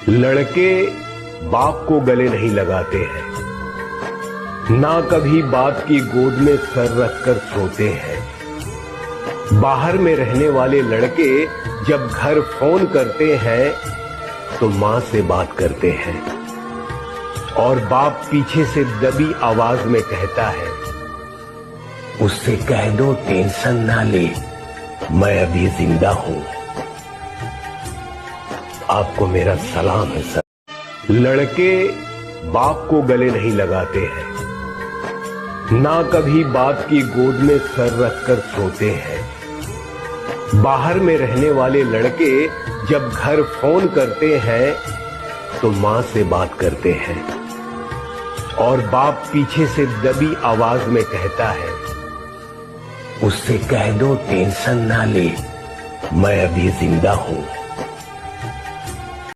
लड़के बाप को गले नहीं लगाते हैं, ना कभी बाप की गोद में सर रखकर सोते हैं। बाहर में रहने वाले लड़के जब घर फोन करते हैं तो मां से बात करते हैं और बाप पीछे से दबी आवाज में कहता है, उससे कह दो टेंशन ना ले, मैं अभी जिंदा हूं। आपको मेरा सलाम है सर। लड़के बाप को गले नहीं लगाते हैं, ना कभी बाप की गोद में सर रखकर सोते हैं। बाहर में रहने वाले लड़के जब घर फोन करते हैं तो मां से बात करते हैं और बाप पीछे से दबी आवाज में कहता है, उससे कह दो टेंशन ना ले, मैं अभी जिंदा हूं।